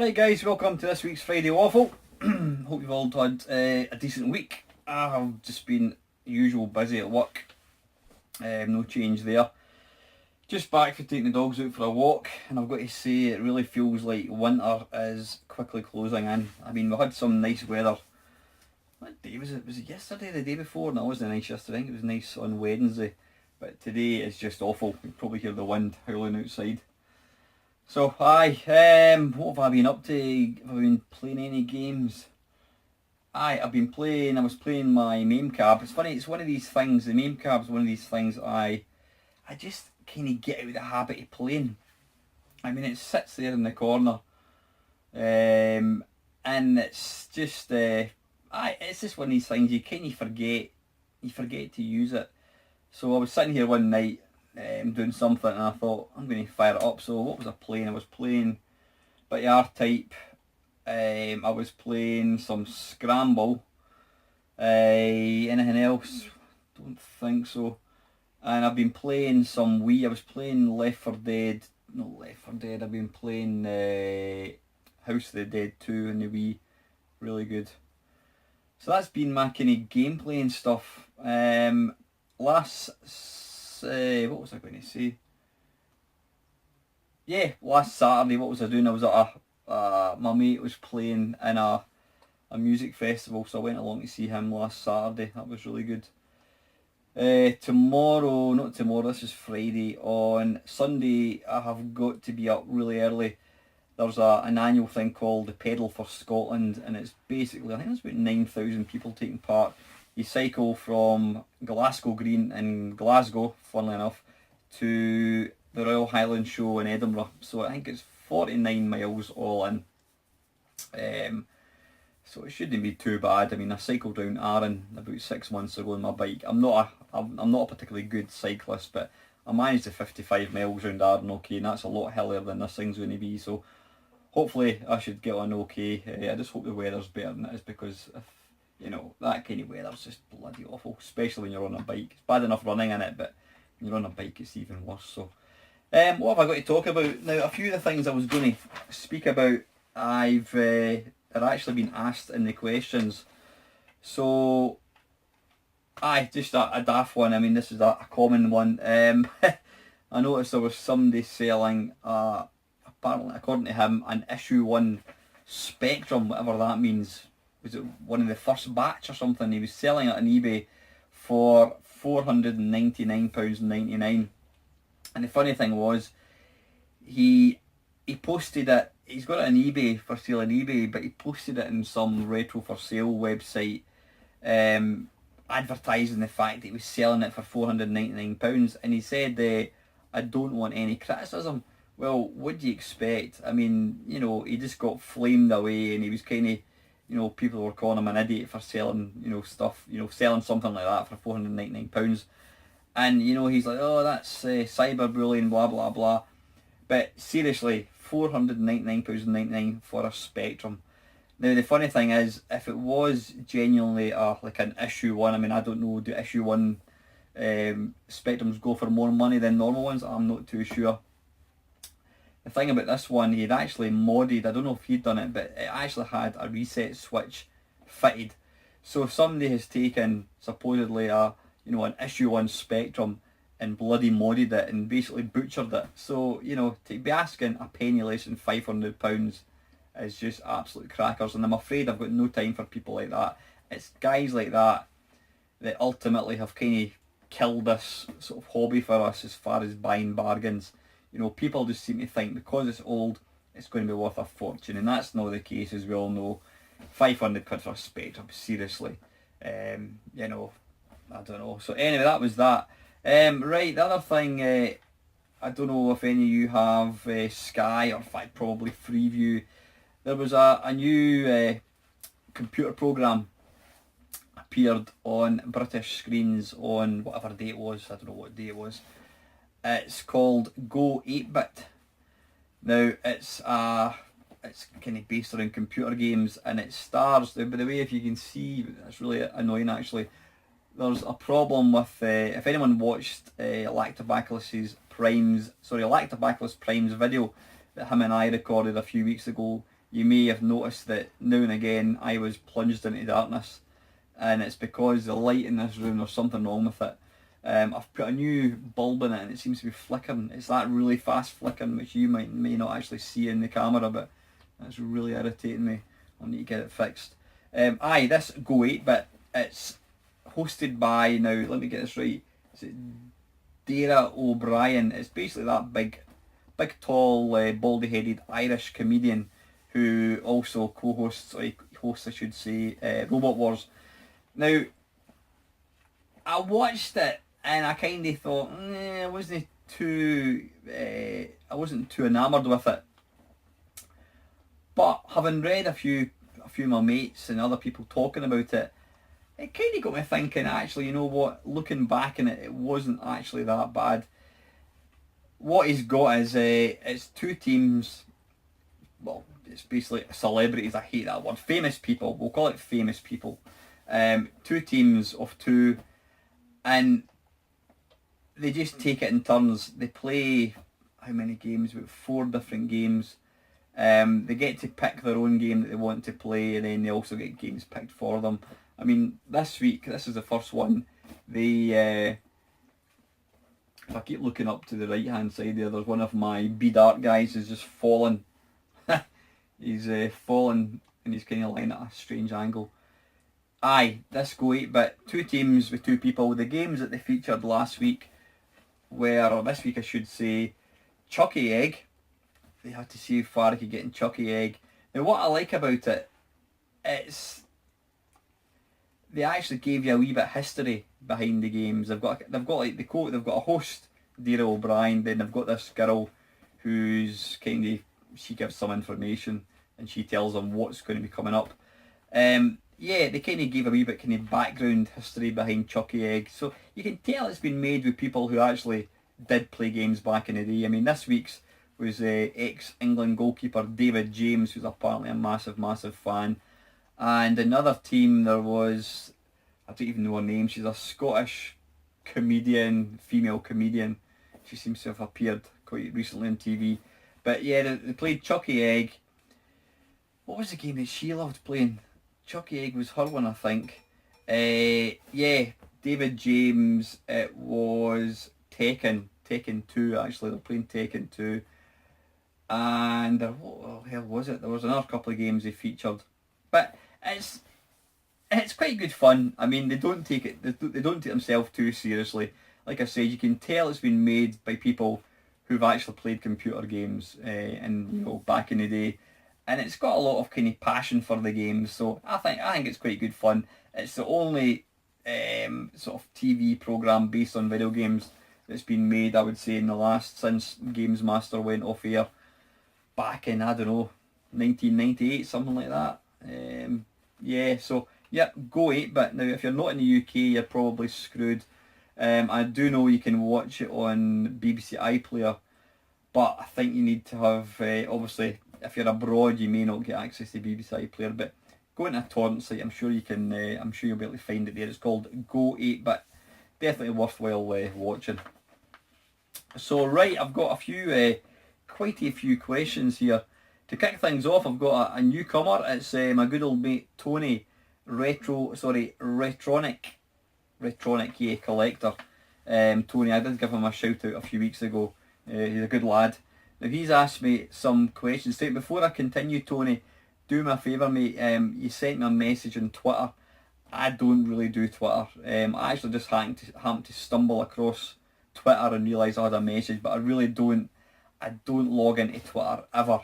Alright guys, welcome to this week's Friday Waffle. Hope you've all had a decent week. I've just been usual busy at work. No change there. Just back for taking the dogs out for a walk, and I've got to say it really feels like winter is quickly closing in. I mean, we had some nice weather. What day was it? Was it yesterday, the day before? No, it wasn't nice yesterday. I think it was nice on Wednesday. But today is just awful. You can probably hear the wind howling outside. So, what have I been up to? Have I been playing any games? I was playing my MAME cab. It's funny, it's one of these things, the MAME cab's one of these things I just kind of get out of the habit of playing. I mean, it sits there in the corner, and it's just, it's just one of these things you kind of forget to use it. So I was sitting here one night, doing something, and I thought, I'm going to fire it up. So what was I playing? I was playing a bit of R-Type. I was playing some Scramble. Anything else? Don't think so. And I've been playing some Wii. I was playing Left 4 Dead. Not Left 4 Dead. I've been playing House of the Dead 2 on the Wii. Really good. So that's been my kind of gameplay and stuff. What was I going to say? Yeah, last Saturday, what was I doing? I was at my mate was playing in a music festival, so I went along to see him last Saturday. That was really good. Not tomorrow, this is Friday. On Sunday, I have got to be up really early. There's an annual thing called the Pedal for Scotland, and it's basically, I think there's about 9,000 people taking part. You cycle from Glasgow Green in Glasgow, funnily enough, to the Royal Highland Show in Edinburgh. So I think it's 49 miles all in. So it shouldn't be too bad. I mean, I cycled down Arran about 6 months ago on my bike. I'm not a particularly good cyclist, but I managed the 55 miles around Arran okay, and that's a lot hillier than this thing's going to be. So hopefully I should get on okay. I just hope the weather's better than it is, because if that kind of weather's just bloody awful, especially when you're on a bike. It's bad enough running in it, but when you're on a bike it's even worse. So, what have I got to talk about? Now, a few of the things I was going to speak about, I've actually been asked in the questions. So, just a daft one. I mean, this is a common one. I noticed there was somebody selling, apparently, according to him, an issue 1 Spectrum, whatever that means. Was it one of the first batch or something? He was selling it on eBay for £499.99. And the funny thing was, he posted it. He's got it on eBay for sale on eBay, but he posted it in some retro for sale website, advertising the fact that he was selling it for £499. And he said, "I don't want any criticism." Well, what do you expect? I mean, he just got flamed away, and he was kind of, people were calling him an idiot for selling, stuff, selling something like that for £499. And, he's like, oh, that's cyberbullying, blah, blah, blah. But seriously, £499.99 for a Spectrum. Now, the funny thing is, if it was genuinely like an issue 1, I mean, I don't know, do issue 1 Spectrums go for more money than normal ones? I'm not too sure. The thing about this one, he'd actually modded, I don't know if he'd done it, but it actually had a reset switch fitted. So if somebody has taken, supposedly, an issue 1 Spectrum and bloody modded it and basically butchered it. So, to be asking a penny less than £500 is just absolute crackers. And I'm afraid I've got no time for people like that. It's guys like that that ultimately have kind of killed this sort of hobby for us as far as buying bargains. People just seem to think because it's old, it's going to be worth a fortune, and that's not the case, as we all know. £500 for a Spectrum, seriously. I don't know. So anyway, that was that. Right, the other thing, I don't know if any of you have Sky, or in fact probably Freeview. There was a new computer program appeared on British screens on whatever day it was. I don't know what day it was. It's called Go 8-Bit. Now, it's kind of based around computer games, and it stars, by the way, if you can see, it's really annoying actually, there's a problem with, if anyone watched Lactobacillus Prime's video that him and I recorded a few weeks ago, you may have noticed that now and again I was plunged into darkness, and it's because the light in this room, there's something wrong with it. I've put a new bulb in it and it seems to be flickering. It's that really fast flickering which you may not actually see in the camera, but that's really irritating me. I'll need to get it fixed. This Go 8-Bit, it's hosted by, now let me get this right, is it Dara O'Brien? It's basically that big tall, baldy-headed Irish comedian who also co-hosts, or hosts I should say, Robot Wars. Now, I watched it and I kind of thought, I wasn't too enamoured with it. But having read a few of my mates and other people talking about it, it kind of got me thinking, actually, you know what, looking back on it, it wasn't actually that bad. What he's got is, it's two teams, well, it's basically celebrities, I hate that word, famous people, we'll call it famous people. Two teams of two, and they just take it in turns. They play, how many games? About 4 different games. They get to pick their own game that they want to play, and then they also get games picked for them. I mean, this week, this is the first one. If I keep looking up to the right hand side there's one of my B-Dart guys who's just fallen. He's fallen and he's kind of lying at a strange angle. This Go 8-Bit, 2 teams with 2 people. The games that they featured last week were, or this week I should say, Chucky Egg. They had to see how far I could get in Chucky Egg. Now what I like about it, it's they actually gave you a wee bit of history behind the games. They've got like the quote. They've got a host, Dara O'Brien. Then they've got this girl who's kind of, she gives some information and she tells them what's going to be coming up. They kind of gave a wee bit kind of background history behind Chucky Egg, so you can tell it's been made with people who actually did play games back in the day. I mean, this week's was ex-England goalkeeper David James, who's apparently a massive fan. And another team, there was, I don't even know her name, she's a Scottish comedian, female comedian. She seems to have appeared quite recently on TV. But yeah, they played Chucky Egg. What was the game that she loved playing? Chucky Egg was her one, I think. David James, it was Tekken 2 actually, they're playing Tekken 2. And what the hell was it? There was another couple of games they featured. But it's quite good fun. I mean, they don't take themselves too seriously. Like I said, you can tell it's been made by people who've actually played computer games and back in the day, and it's got a lot of kind of passion for the games. So I think it's quite good fun. It's the only sort of TV program based on video games that's been made, I would say, in the last, since Games Master went off air back in, I don't know, 1998, something like that. Go 8-Bit. Now, if you're not in the UK, you're probably screwed. I do know you can watch it on BBC iPlayer, but I think you need to have, obviously, if you're abroad, you may not get access to BBC iPlayer, but go into a torrent site, I'm sure you can, I'm sure you'll be able to find it there. It's called Go 8-Bit. Definitely worthwhile watching. So, right, I've got quite a few questions here. To kick things off, I've got a newcomer. It's my good old mate Tony, Retronic Collector. Tony, I did give him a shout out a few weeks ago. He's a good lad. Now he's asked me some questions. Before I continue, Tony, do me a favour, mate. You sent me a message on Twitter. I don't really do Twitter. I actually just happened to stumble across Twitter and realise I had a message, but I really don't. I don't log into Twitter ever.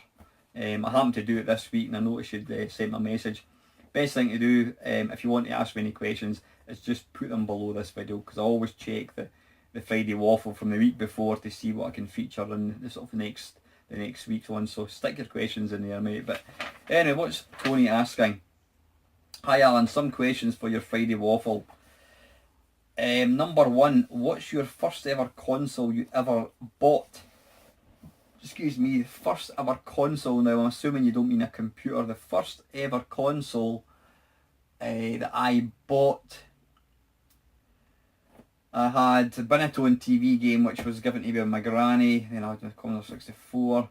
I happened to do it this week, and I noticed you'd sent me a message. Best thing to do, if you want to ask me any questions, is just put them below this video, because I always check the Friday Waffle from the week before to see what I can feature in the next week's one. So stick your questions in there, mate. But anyway, what's Tony asking? Hi Alan, some questions for your Friday Waffle. Number 1, what's your first ever console you ever bought? Excuse me, the first ever console. Now I'm assuming you don't mean a computer. The first ever console that I bought, I had a Binatone TV game which was given to me by my granny. Then I had the Commodore 64.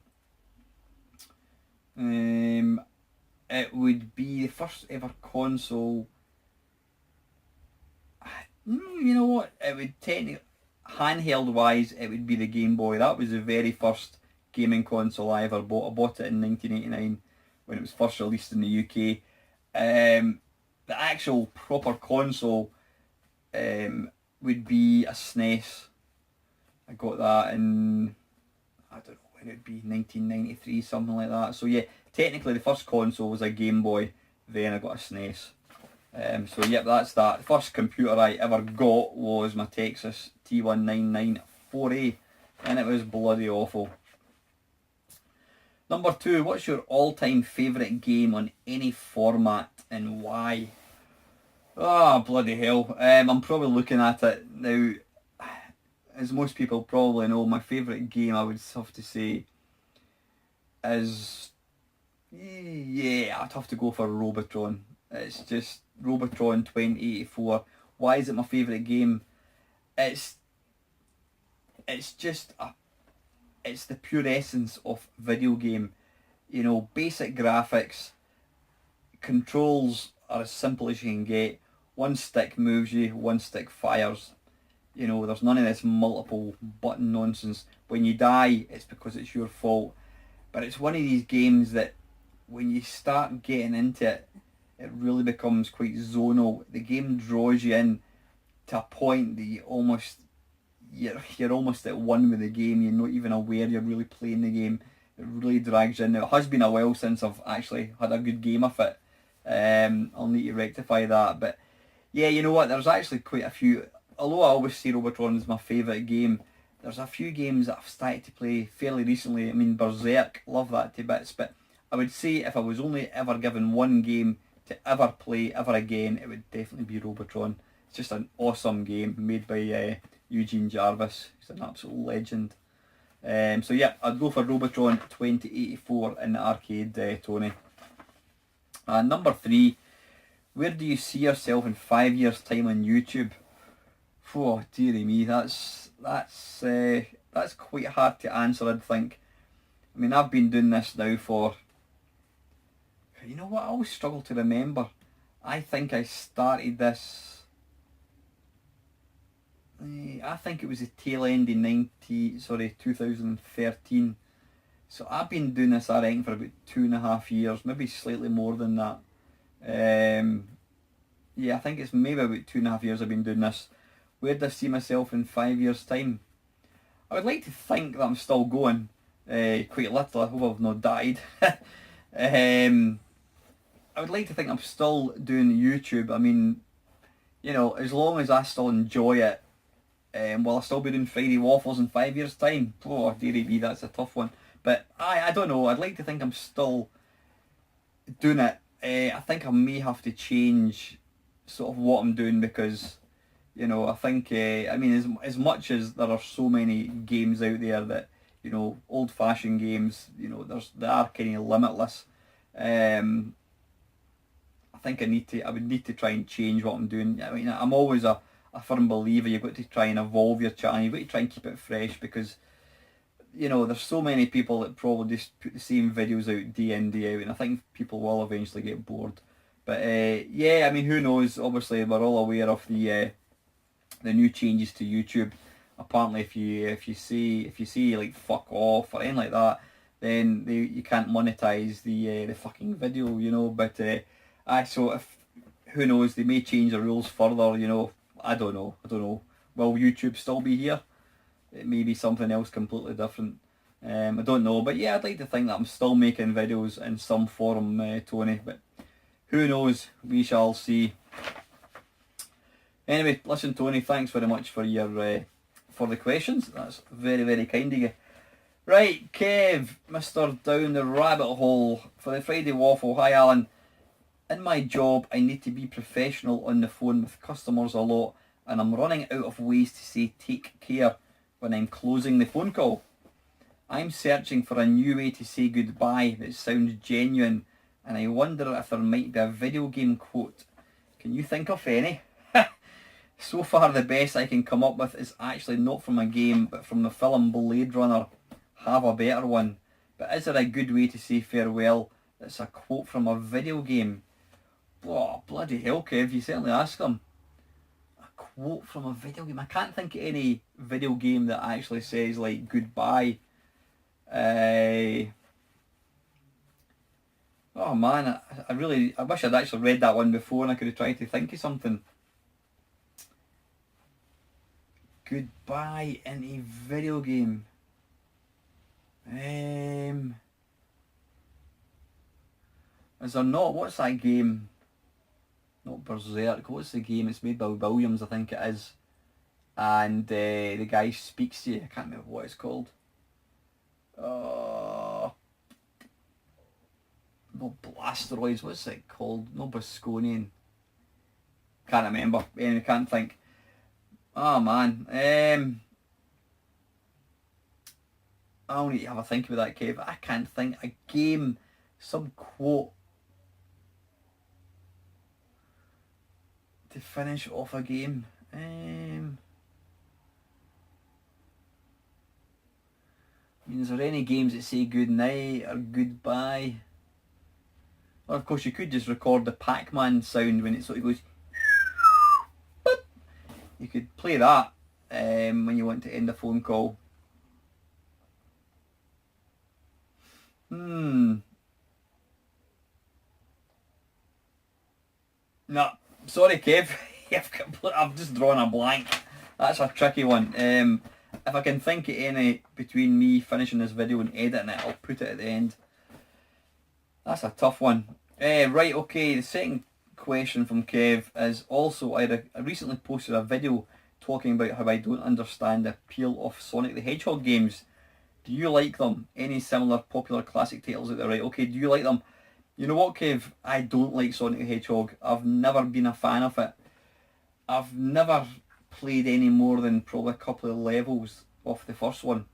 It would be the first ever console. You know what? It would technically, handheld wise, it would be the Game Boy. That was the very first gaming console I ever bought. I bought it in 1989 when it was first released in the UK. The actual proper console would be a SNES. I got that in, I don't know when it'd be, 1993, something like that. So yeah, technically the first console was a Game Boy, then I got a SNES. So yep, that's that. The first computer I ever got was my Texas T199 4A, and it was bloody awful. Number 2, what's your all-time favourite game on any format and why? Oh, bloody hell. I'm probably looking at it now. As most people probably know, my favourite game I would have to say is, yeah, I'd have to go for Robotron. It's just Robotron 2084. Why is it my favourite game? It's just it's the pure essence of video game. You know, basic graphics, controls are as simple as you can get. One stick moves you, one stick fires. You know, there's none of this multiple button nonsense. When you die, it's because it's your fault. But it's one of these games that when you start getting into it, it really becomes quite zonal. The game draws you in to a point that you're almost at one with the game. You're not even aware you're really playing the game. It really drags you in. Now, it has been a while since I've actually had a good game of it. I'll need to rectify that. But yeah, you know what? There's actually quite a few. Although I always say Robotron is my favourite game, there's a few games that I've started to play fairly recently. I mean, Berserk, love that to bits. But I would say if I was only ever given one game to ever play ever again, it would definitely be Robotron. It's just an awesome game made by Eugene Jarvis. He's an absolute legend. So yeah, I'd go for Robotron 2084 in the arcade, Tony. Number 3, where do you see yourself in 5 years' time on YouTube? Oh dearie me, that's quite hard to answer, I'd think. I mean, I've been doing this now for, you know what, I always struggle to remember. I think I started this, I think it was the tail end in 2013. So I've been doing this, I reckon, for about 2.5 years, maybe slightly more than that. Yeah, I think it's maybe about 2.5 years I've been doing this. Where do I see myself in 5 years' time? I would like to think that I'm still going, quite literally. I hope I've not died. I would like to think I'm still doing YouTube. I mean, you know, as long as I still enjoy it, will I still be doing Friday Waffles in 5 years' time? Oh, dearie me, that's a tough one. But I don't know. I'd like to think I'm still doing it. I think I may have to change sort of what I'm doing because, you know, I think, I mean, as much as there are so many games out there that, you know, old-fashioned games, you know, they are kind of limitless. I think I would need to try and change what I'm doing. I mean, I'm always a firm believer you've got to try and evolve your channel. You've got to try and keep it fresh because, you know, there's so many people that probably just put the same videos out day in, day out, and I think people will eventually get bored. But yeah, I mean, who knows? Obviously, we're all aware of the new changes to YouTube. Apparently, if you say like fuck off or anything like that, then you can't monetize the fucking video, you know. But so if who knows, they may change the rules further, you know. I don't know. Will YouTube still be here? It may be something else completely different. I don't know, but yeah, I'd like to think that I'm still making videos in some form, Tony. But who knows? We shall see. Anyway, listen, Tony, thanks very much for your for the questions. That's very, very kind of you. Right, Kev, Mr. Down the Rabbit Hole for the Friday Waffle. Hi, Alan. In my job, I need to be professional on the phone with customers a lot, and I'm running out of ways to say take care when I'm closing the phone call. I'm searching for a new way to say goodbye that sounds genuine, and I wonder if there might be a video game quote. Can you think of any? So far the best I can come up with is actually not from a game but from the film Blade Runner. Have a better one. But is there a good way to say farewell that's a quote from a video game? Oh, bloody hell, Kev, you certainly ask them. A quote from a video game. I can't think of any video game that actually says, like, goodbye. Oh man, I wish I'd actually read that one before and I could have tried to think of something. Goodbye in a video game. Is there not? What's that game? Not Berserk. What's the game? It's made by Williams, I think it is. And the guy speaks to you. I can't remember what it's called. No Blasteroids. What's it called? No Bosconian. Can't remember. Anyway, can't think. Oh man. I'll need to have a think about that, Kev. I can't think. A game, some quote to finish off a game. Is there any games that say good night or goodbye? Or of course you could just record the Pac-Man sound when it sort of goes. Boop. You could play that when you want to end a phone call. No, sorry, Kev. I've just drawn a blank. That's a tricky one. If I can think of any between me finishing this video and editing it, I'll put it at the end. That's a tough one. Right, okay, the second question from Kev is also, I recently posted a video talking about how I don't understand the appeal of Sonic the Hedgehog games. Do you like them? Any similar popular classic titles out there? Right, okay, do you like them? You know what, Kev? I don't like Sonic the Hedgehog. I've never been a fan of it. I've never played any more than probably a couple of levels off the first one.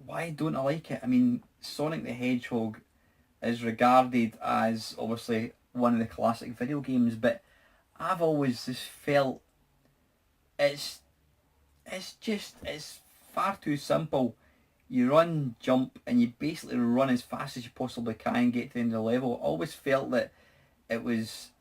Why don't I like it? I mean, Sonic the Hedgehog is regarded as obviously one of the classic video games, but I've always just felt it's far too simple. You run, jump, and you basically run as fast as you possibly can and get to the end of the level. I always felt that it was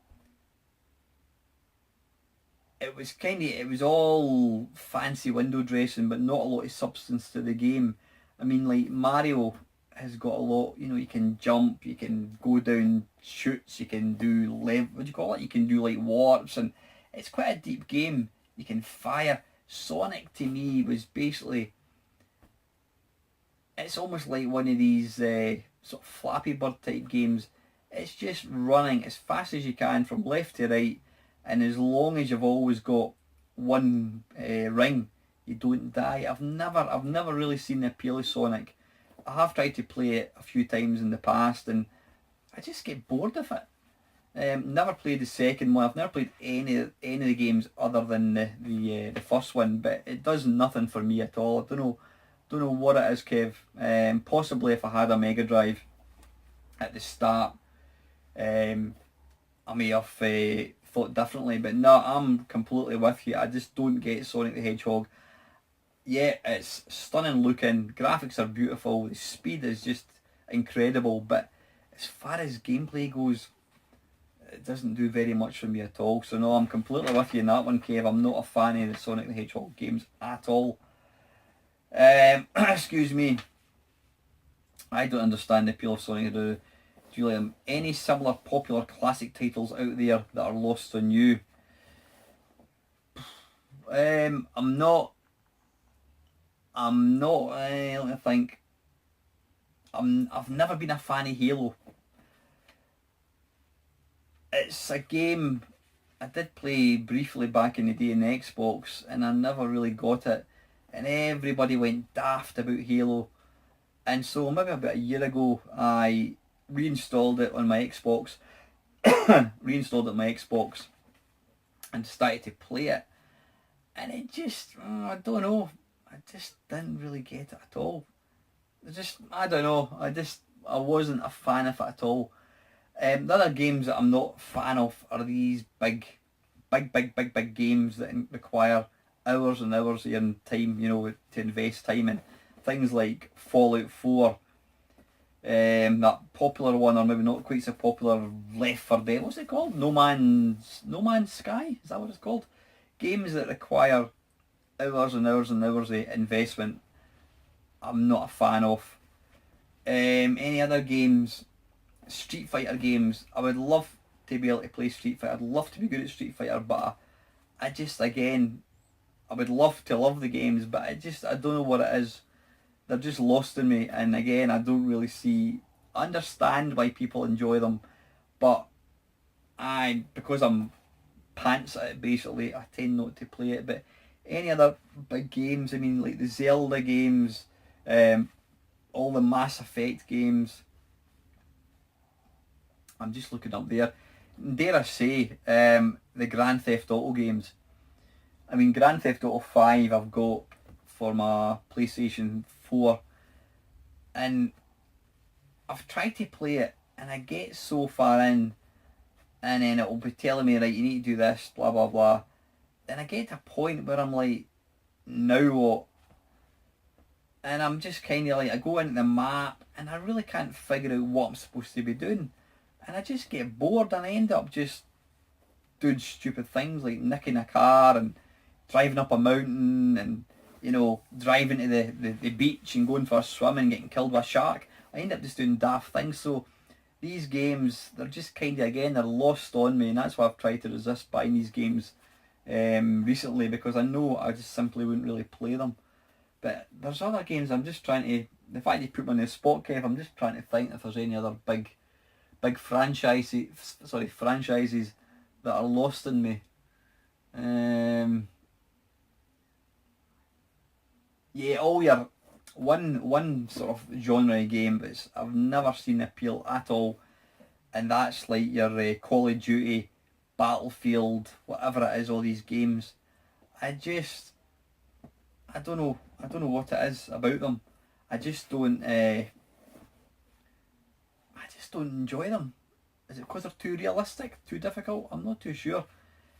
all fancy window dressing, but not a lot of substance to the game. I mean, like Mario has got a lot. You know, you can jump, you can go down chutes, you can do what do you call it? You can do like warps, and it's quite a deep game. You can fire. Sonic to me was basically, it's almost like one of these sort of Flappy Bird type games. It's just running as fast as you can from left to right, and as long as you've always got one ring, you don't die. I've never really seen the appeal of Sonic. I have tried to play it a few times in the past, and I just get bored of it. Never played the second one. I've never played any of the games other than the first one, but it does nothing for me at all. I don't know what it is, Kev. Possibly if I had a Mega Drive at the start, I may have thought differently, but no, I'm completely with you. I just don't get Sonic the Hedgehog. Yeah, it's stunning looking, graphics are beautiful, the speed is just incredible, but as far as gameplay goes, it doesn't do very much for me at all. So no, I'm completely with you in that one, Kev. I'm not a fan of the Sonic the Hedgehog games at all. Excuse me. I don't understand the appeal of Sonic. Do you like them? Any similar popular classic titles out there that are lost on you? I'm not. Let me think. I've never been a fan of Halo. It's a game I did play briefly back in the day in the Xbox, and I never really got it. And everybody went daft about Halo. And so maybe about a year ago, I reinstalled it on my Xbox. And started to play it. And it just, I don't know. I just didn't really get it at all. I don't know. I wasn't a fan of it at all. The other games that I'm not a fan of are these big games that require hours and hours of your time, to invest time in. things like Fallout 4, that popular one, or maybe not quite so popular, Left 4 Dead. What's it called? No Man's Sky. Is that what it's called? Games that require hours and hours and hours of investment, I'm not a fan of. Any other games? Street Fighter games. I would love to be able to play Street Fighter. I'd love to be good at Street Fighter, but I just, again, I would love to love the games, but I don't know what it is. They're just lost in me, and again, I don't really understand why people enjoy them, but because I'm pants at it basically, I tend not to play it. But any other big games, I mean, like the Zelda games, all the Mass Effect games, I'm just looking up there. Dare I say, the Grand Theft Auto games. I mean, Grand Theft Auto 5 I've got for my PlayStation 4, and I've tried to play it, and I get so far in, and then it'll be telling me, right, you need to do this, blah blah blah. Then I get to a point where I'm like, now what? And I'm just kind of like, I go into the map, and I really can't figure out what I'm supposed to be doing. And I just get bored, and I end up just doing stupid things like nicking a car and driving up a mountain, and driving to the beach and going for a swim and getting killed by a shark. I end up just doing daft things. So these games, they're just kind of, again, they're lost on me, and that's why I've tried to resist buying these games recently, because I know I just simply wouldn't really play them. But there's other games I'm just trying to, the fact you put me on the spot, Kev, I'm just trying to think if there's any other big franchises that are lost in me. Yeah, all your one sort of genre game, but I've never seen appeal at all, and that's like your Call of Duty, Battlefield, whatever it is. All these games, I don't know what it is about them. I just don't enjoy them. Is it because they're too realistic, too difficult? I'm not too sure.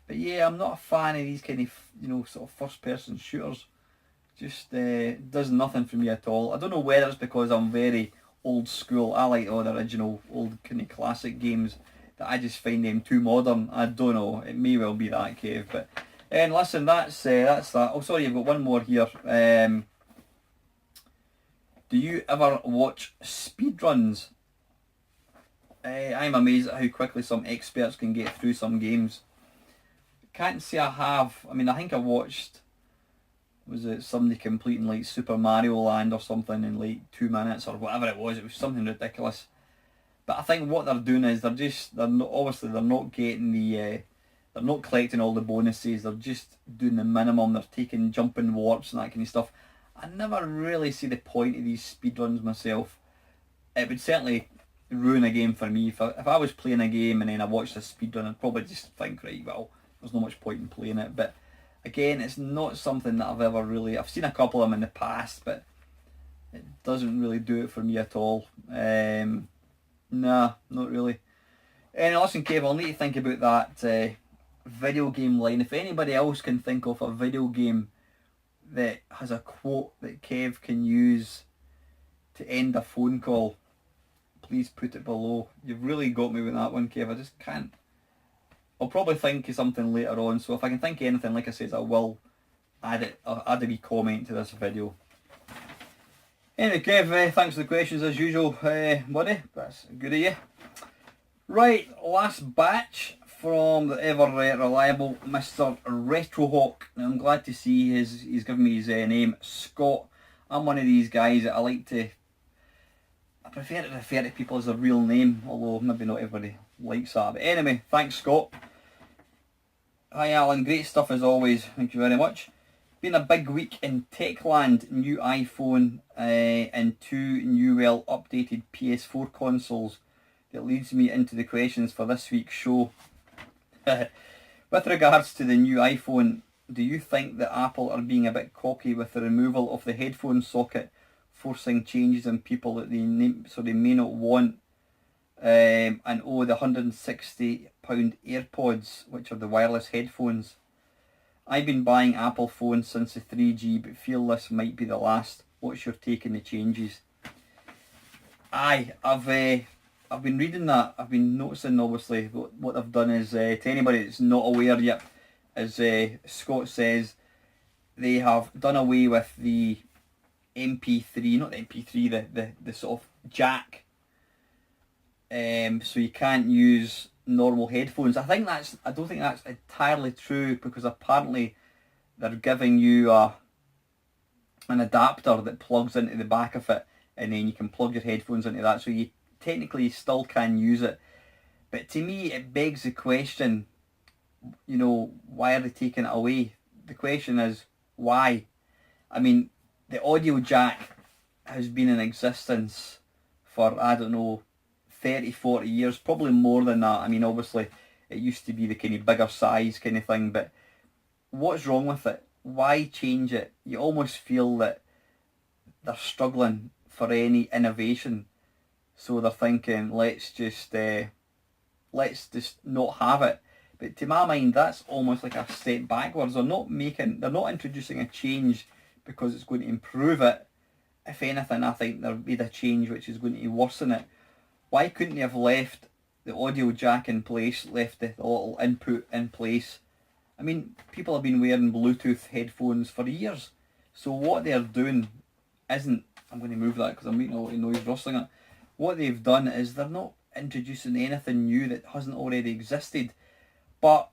But yeah, I'm not a fan of these kind of sort of first person shooters. Just does nothing for me at all. I don't know whether it's because I'm very old school. I like all the original old kind of classic games, that I just find them too modern. I don't know. It may well be that, Cave. But and listen, that's that. Oh, sorry, I've got one more here. Do you ever watch speedruns? I'm amazed at how quickly some experts can get through some games. Can't say I have. I mean, I think I watched, was it somebody completing like Super Mario Land or something in like 2 minutes or whatever it was. It was something ridiculous. But I think what they're doing is they're not getting they're not collecting all the bonuses. They're just doing the minimum. They're taking jumping warps and that kind of stuff. I never really see the point of these speedruns myself. It would certainly ruin a game for me. If I was playing a game and then I watched a speedrun, I'd probably just think, right, well, there's not much point in playing it. But again, it's not something that I've seen a couple of them in the past, but it doesn't really do it for me at all. Nah, not really. Anyway, listen, Kev, I'll need to think about that video game line. If anybody else can think of a video game that has a quote that Kev can use to end a phone call, please put it below. You've really got me with that one, Kev. I just can't. I'll probably think of something later on, so if I can think of anything, like I said, I will add it. I'll add a wee comment to this video. Anyway, Kev, thanks for the questions as usual, buddy. That's good of you. Right, last batch from the ever reliable Mr. Retrohawk. Now, I'm glad to see he's given me his name, Scott. I'm one of these guys that I prefer to refer to people as their real name, although maybe not everybody likes that. But anyway, thanks, Scott. Hi, Alan. Great stuff as always. Thank you very much. Been a big week in Techland. New iPhone and 2 new, well updated PS4 consoles. That leads me into the questions for this week's show. With regards to the new iPhone, do you think that Apple are being a bit cocky with the removal of the headphone socket, forcing changes in people that they may not want? And the £160 AirPods, which are the wireless headphones. I've been buying Apple phones since the 3G, but feel this might be the last. What's your take on the changes? Aye, I've been reading that. I've been noticing, obviously, what they've done is, to anybody that's not aware yet, as Scott says, they have done away with the MP3, not the MP3, the sort of jack. So you can't use normal headphones. I don't think that's entirely true, because apparently they're giving you an adapter that plugs into the back of it, and then you can plug your headphones into that. So you technically still can use it. But to me, it begs the question, why are they taking it away? The question is, why? I mean, the audio jack has been in existence for, I don't know, 30, 40 years, probably more than that. I mean, obviously, it used to be the kind of bigger size kind of thing, but what's wrong with it? Why change it? You almost feel that they're struggling for any innovation. So they're thinking, let's just not have it. But to my mind, that's almost like a step backwards. They're not introducing a change because it's going to improve it. If anything, I think they've made a change which is going to worsen it. Why couldn't they have left the audio jack in place, left the little input in place? I mean, people have been wearing Bluetooth headphones for years. So what they're doing isn't, I'm going to move that because I'm making a lot of noise rustling it. What they've done is they're not introducing anything new that hasn't already existed. But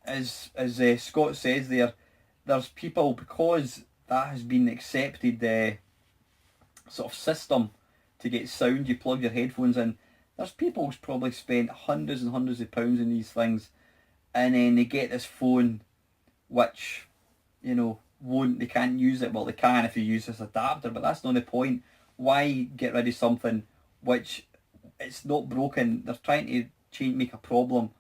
as Scott says there's people, because that has been accepted sort of system to get sound, you plug your headphones in. There's people who's probably spent hundreds and hundreds of pounds on these things, and then they get this phone which, they can't use it. Well, they can if you use this adapter, but that's not the point. Why get rid of something which it's not broken? They're trying to make a problem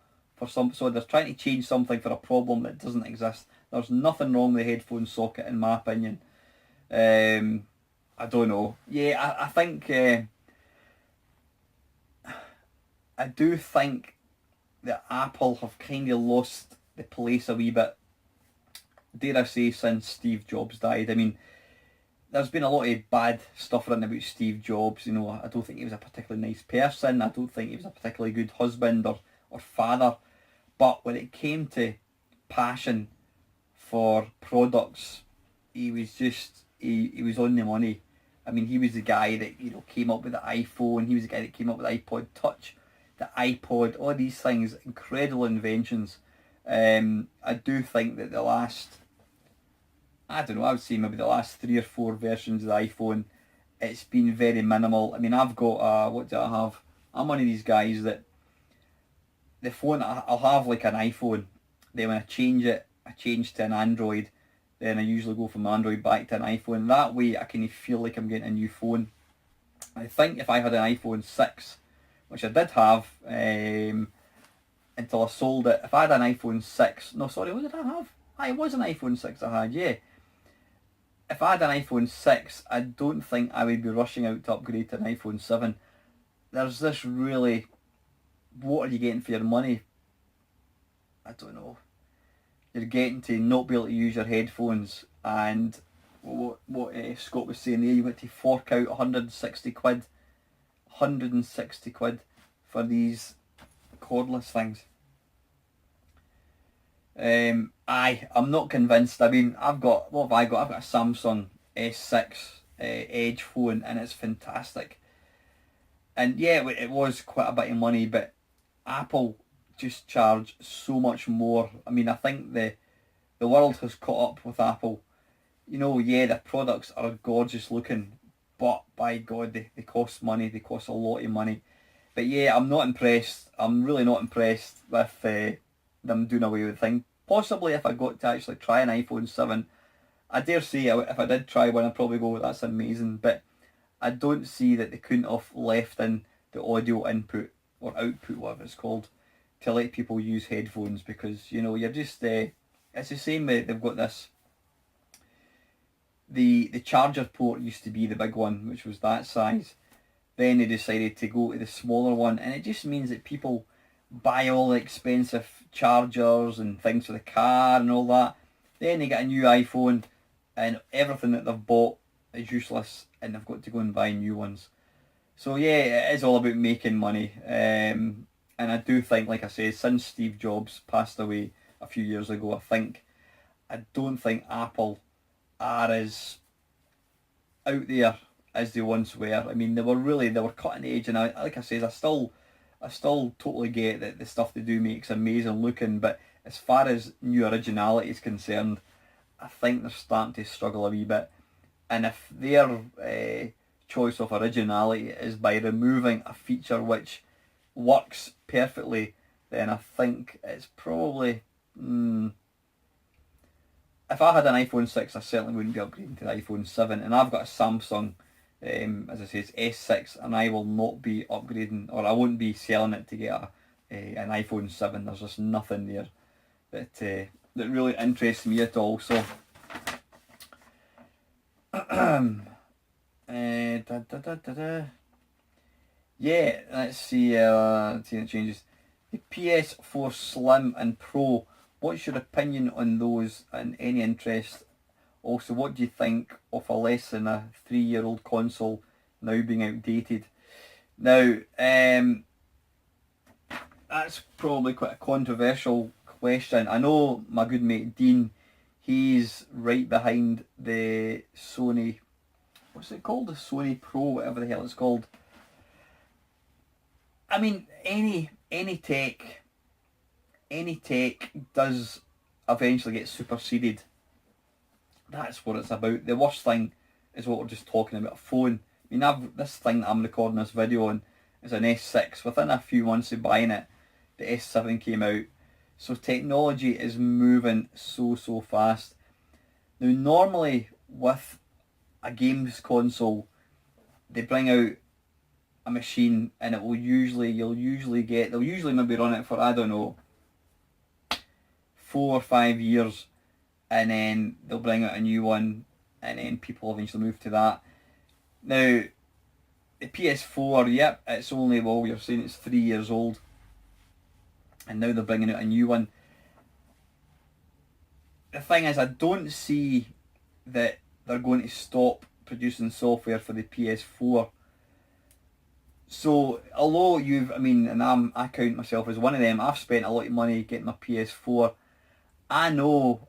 so they're trying to change something for a problem that doesn't exist. There's nothing wrong with the headphone socket, in my opinion. I don't know. Yeah, I think I do think that Apple have kind of lost the place a wee bit, dare I say, since Steve Jobs died. I mean, there's been a lot of bad stuff written about Steve Jobs. I don't think he was a particularly nice person. I don't think he was a particularly good husband or father. But when it came to passion for products, he was just, he was on the money. I mean, he was the guy that, came up with the iPhone. He was the guy that came up with the iPod Touch, the iPod, all these things, incredible inventions. I do think that I would say maybe the last 3 or 4 versions of the iPhone, it's been very minimal. I mean, I've got, what do I have? I'm one of these guys that the phone, I'll have like an iPhone, then when I change to an Android, then I usually go from Android back to an iPhone. That way I kind of feel like I'm getting a new phone. I think if I had an iPhone 6, which I did have until I sold it, if I had an iPhone 6, no sorry, what did I have? It was an iPhone 6 I had, yeah. If I had an iPhone 6, I don't think I would be rushing out to upgrade to an iPhone 7. There's this really, what are you getting for your money? I don't know. You're getting to not be able to use your headphones, and what Scott was saying there, you got to fork out 160 quid. 160 quid for these cordless things. I'm not convinced. I mean, what have I got? I've got a Samsung S6 Edge phone, and it's fantastic. And yeah, it was quite a bit of money, but Apple just charge so much more. I mean, I think the world has caught up with Apple. Yeah, the products are gorgeous looking, but by God, they cost money. They cost a lot of money. But yeah, I'm not impressed. I'm really not impressed with them doing away with the thing. Possibly if I got to actually try an iPhone 7, I dare say if I did try one, I'd probably go, that's amazing. But I don't see that they couldn't have left in the audio input or output, whatever it's called, to let people use headphones, because you're just it's the same way they've got this. The charger port used to be the big one, which was that size. Then they decided to go to the smaller one, and it just means that people buy all the expensive chargers and things for the car and all that. Then they get a new iPhone, and everything that they've bought is useless and they've got to go and buy new ones. So yeah, it is all about making money. And I do think, like I say, since Steve Jobs passed away a few years ago, I don't think Apple are as out there as they once were. I mean, they were cutting edge, and like I says, I still totally get that the stuff they do makes amazing looking, but as far as new originality is concerned, I think they're starting to struggle a wee bit. And if their choice of originality is by removing a feature which works perfectly, then I think it's probably... if I had an iPhone 6, I certainly wouldn't be upgrading to the iPhone 7. And I've got a Samsung, as I say, it's S6, and I will not be upgrading, or I won't be selling it to get an iPhone 7. There's just nothing there that really interests me at all. So, yeah, let's see it changes. The PS4 Slim and Pro, what's your opinion on those and any interest? Also, what do you think of a less than a 3-year-old console now being outdated? Now, that's probably quite a controversial question. I know my good mate Dean, he's right behind the Sony, what's it called? The Sony Pro, whatever the hell it's called. I mean, any tech does eventually get superseded. That's what it's about. The worst thing is what we're just talking about, a phone. I mean, this thing that I'm recording this video on is an S6. Within a few months of buying it, the S7 came out. So technology is moving so fast. Now, normally with a games console, they bring out a machine and they'll usually maybe run it for, I don't know, 4 or 5 years, and then they'll bring out a new one, and then people eventually move to that. Now, the PS4, yep, it's only, well, you're saying it's 3 years old, and now they're bringing out a new one. The thing is, I don't see that they're going to stop producing software for the PS4. So, although I count myself as one of them, I've spent a lot of money getting my PS4. I know,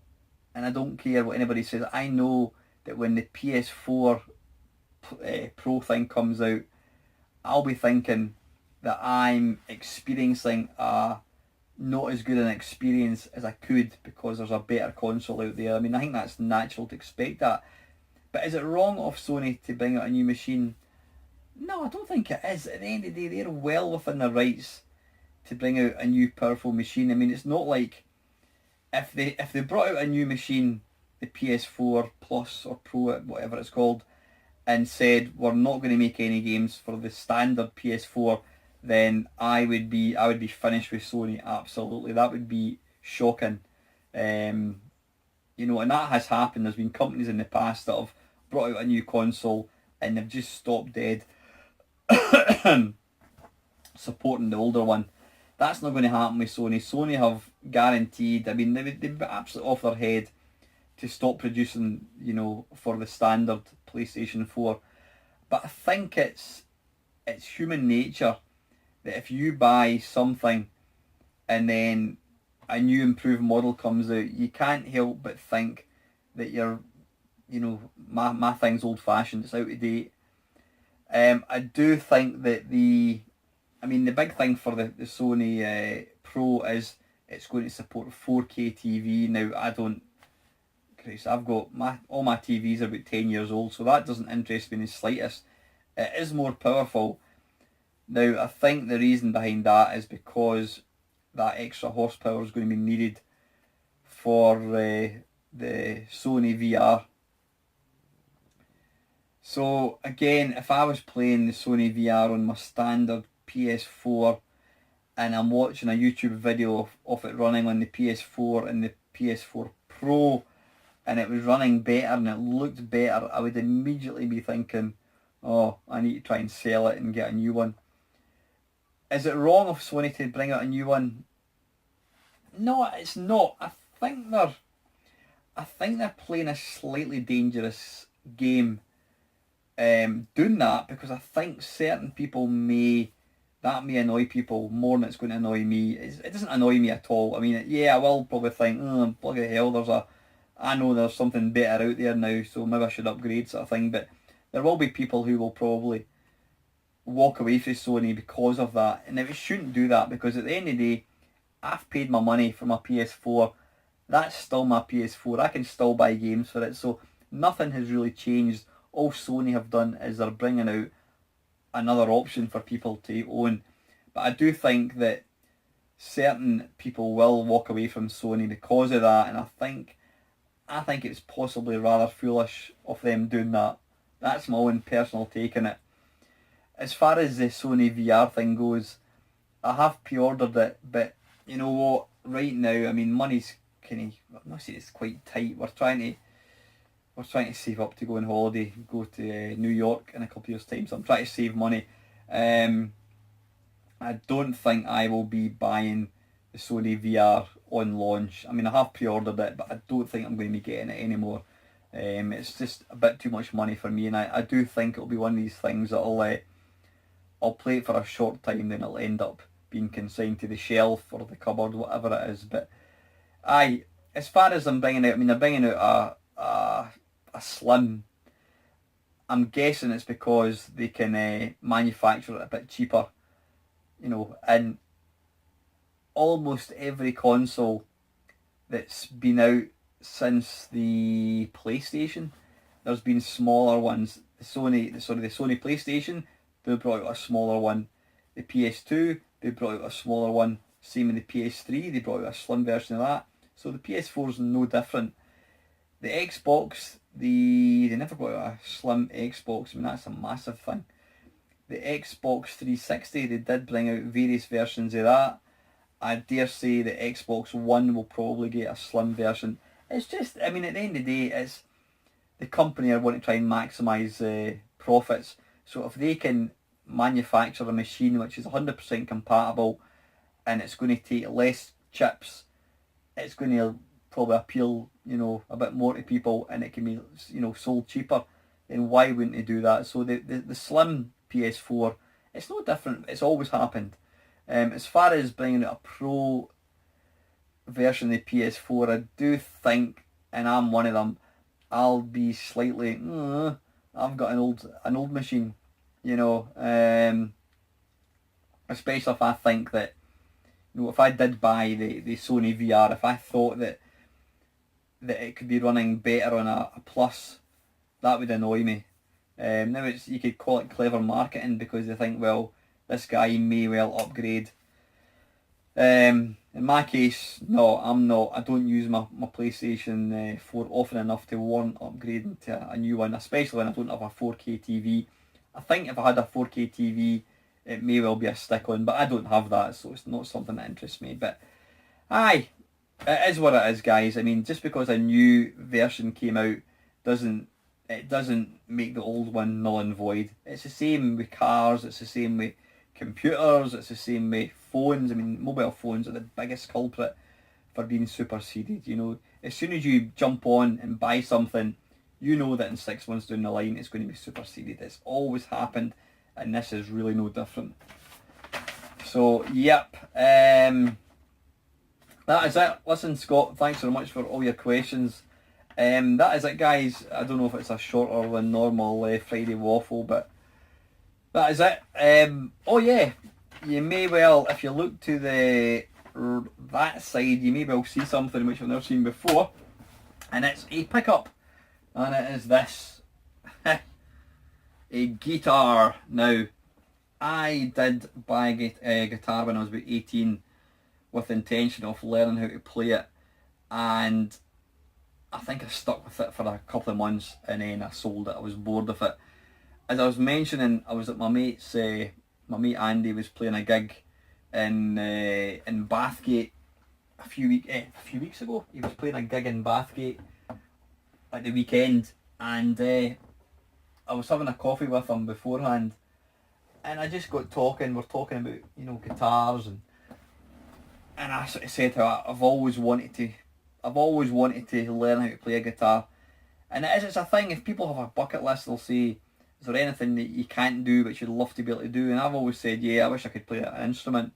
and I don't care what anybody says, I know that when the PS4 Pro thing comes out, I'll be thinking that I'm experiencing a not as good an experience as I could because there's a better console out there. I mean, I think that's natural to expect that. But is it wrong of Sony to bring out a new machine? No, I don't think it is. At the end of the day, they're well within their rights to bring out a new powerful machine. I mean, it's not like if they brought out a new machine, the PS4 Plus or Pro, whatever it's called, and said we're not going to make any games for the standard PS4, then I would be finished with Sony. Absolutely, that would be shocking. And that has happened. There's been companies in the past that have brought out a new console and they've just stopped dead supporting the older one. That's not going to happen with Sony. Sony have guaranteed, I mean, they've been absolutely off their head to stop producing, for the standard PlayStation 4. But I think it's human nature that if you buy something and then a new improved model comes out, you can't help but think that my thing's old fashioned, it's out of date. I do think that the big thing for the Sony Pro is it's going to support 4K TV. Now, I've got all my TVs are about 10 years old, so that doesn't interest me in the slightest. It is more powerful. Now, I think the reason behind that is because that extra horsepower is going to be needed for the Sony VR. So again, if I was playing the Sony VR on my standard PS4 and I'm watching a YouTube video of it running on the PS4 and the PS4 Pro and it was running better and it looked better, I would immediately be thinking, oh, I need to try and sell it and get a new one. Is it wrong of Sony to bring out a new one? No, it's not. I think they're playing a slightly dangerous game doing that, because I think certain people that may annoy people more than it's going to annoy me. It doesn't annoy me at all. I mean, yeah, I will probably think, oh, bloody hell, I know there's something better out there now, so maybe I should upgrade, sort of thing. But there will be people who will probably walk away from Sony because of that, and it shouldn't do that, because at the end of the day, I've paid my money for my PS4. That's still my PS4. I can still buy games for it, so nothing has really changed. All Sony have done is they're bringing out another option for people to own. But I do think that certain people will walk away from Sony because of that, and I think it's possibly rather foolish of them doing that. That's my own personal take on it. As far as the Sony VR thing goes, I have pre-ordered it, but you know what? Right now, I mean, money's I'm not saying it's quite tight. We're trying to save up to go on holiday, go to New York in a couple of years' time. So I'm trying to save money. I don't think I will be buying the Sony VR on launch. I mean, I have pre-ordered it, but I don't think I'm going to be getting it anymore. It's just a bit too much money for me, and I do think it'll be one of these things that I'll play it for a short time, then it'll end up being consigned to the shelf or the cupboard, whatever it is. But as far as I'm bringing out, I mean, they're bringing out a Slim. I'm guessing it's because they can manufacture it a bit cheaper, you know, and almost every console that's been out since the PlayStation, there's been smaller ones. The Sony PlayStation, they brought out a smaller one. The PS2, they brought out a smaller one. Same with the PS3, they brought out a slim version of that. So the PS4 is no different. The Xbox, they never brought out a slim Xbox. I mean, that's a massive thing. The Xbox 360, they did bring out various versions of that. I dare say the Xbox One will probably get a slim version. It's just, I mean, at the end of the day, it's the company are wanting to try and maximise profits. So if they can manufacture a machine which is 100% compatible and it's going to take less chips, it's going to probably appeal, you know, a bit more to people, and it can be, you know, sold cheaper, then why wouldn't they do that? So the slim PS4, it's no different. It's always happened. As far as bringing out a pro version of the PS4, I do think, and I'm one of them, I'll be slightly, I've got an old machine, you know, especially if I think that, you know, if I did buy the Sony VR, if I thought that it could be running better on a Plus, that would annoy me. Now you could call it clever marketing, because they think, well, this guy may well upgrade. In my case, no, I'm not. I don't use my PlayStation 4 often enough to warrant upgrading to a new one, especially when I don't have a 4K TV. I think if I had a 4K TV, it may well be a stick-on, but I don't have that, so it's not something that interests me. But aye, it is what it is, guys. I mean, just because a new version came out doesn't make the old one null and void. It's the same with cars, it's the same with computers, it's the same with phones. I mean, mobile phones are the biggest culprit for being superseded. You know, as soon as you jump on and buy something, you know that in 6 months down the line it's going to be superseded. It's always happened, and this is really no different. So, yep. That is it. Listen, Scott, thanks very much for all your questions. That is it, guys. I don't know if it's a shorter than normal Friday Waffle, but that is it. Oh yeah, you may well, if you look to that side, you may well see something which I've never seen before, and it's a pickup, and it is this. A guitar. Now, I did buy a guitar when I was about 18 with the intention of learning how to play it, and I think I stuck with it for a couple of months, and then I sold it. I was bored of it. As I was mentioning, I was at my mate's. My mate Andy was playing a gig in Bathgate a few weeks ago. He was playing a gig in Bathgate at the weekend, and I was having a coffee with him beforehand, and I just got talking. We're talking about, you know, guitars, and I sort of said how I've always wanted to learn how to play a guitar. And it's a thing, if people have a bucket list, they'll say is there anything that you can't do but you'd love to be able to do? And I've always said, yeah, I wish I could play an instrument.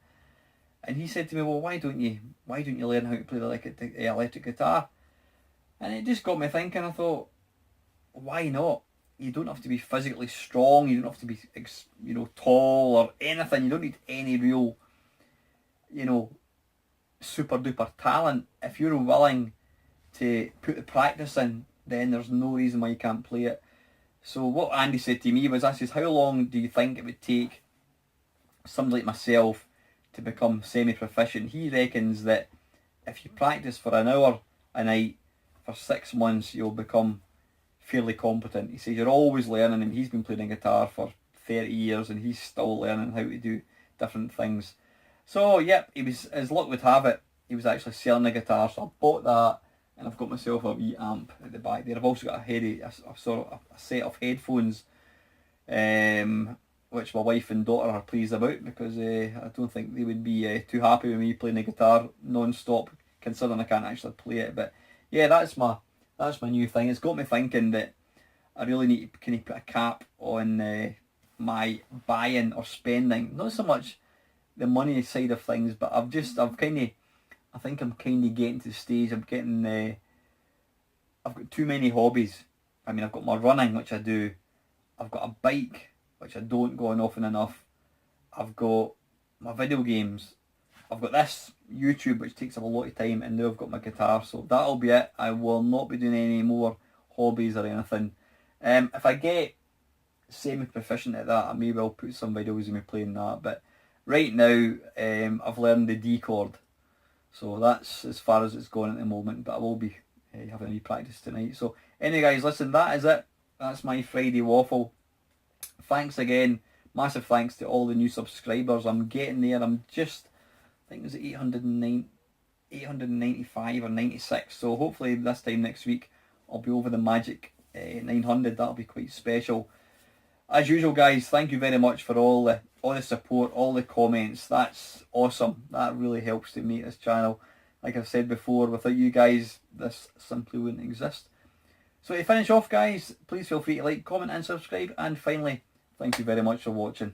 And he said to me, well, why don't you learn how to play the electric guitar? And it just got me thinking. I thought, why not? You don't have to be physically strong. You don't have to be, tall or anything. You don't need any real, super duper talent. If you're willing to put the practice in, then there's no reason why you can't play it. So what Andy said to me was, I says, how long do you think it would take somebody like myself to become semi-proficient? He reckons that if you practice for an hour a night for 6 months, you'll become fairly competent. He says you're always learning, and he's been playing guitar for 30 years and he's still learning how to do different things. So yep, he was, as luck would have it, he was actually selling a guitar, so I bought that and I've got myself a wee amp at the back there. I've also got a set of headphones, which my wife and daughter are pleased about, because I don't think they would be too happy with me playing the guitar non-stop, considering I can't actually play it. But yeah, that's my new thing. It's got me thinking that I really need to kind of put a cap on my buying or spending. Not so much the money side of things, but I think I'm kind of getting to the stage. I've got too many hobbies. I mean, I've got my running, which I do. I've got a bike, which I don't go on often enough. I've got my video games. I've got this YouTube, which takes up a lot of time, and now I've got my guitar. So that'll be it. I will not be doing any more hobbies or anything. If I get semi-proficient at that, I may well put some videos of me playing that. But right now, I've learned the D chord. So that's as far as it's gone at the moment. But I will be having a wee practice tonight. So anyway, guys, listen, that is it. That's my Friday Waffle. Thanks again. Massive thanks to all the new subscribers. I'm getting there. I'm just, I think it was 895 or 96. So hopefully this time next week I'll be over the magic 900. That'll be quite special. As usual, guys, thank you very much for all the support, all the comments. That's awesome. That really helps to make this channel. Like I've said before, without you guys, this simply wouldn't exist. So to finish off, guys, please feel free to like, comment and subscribe. And finally, thank you very much for watching.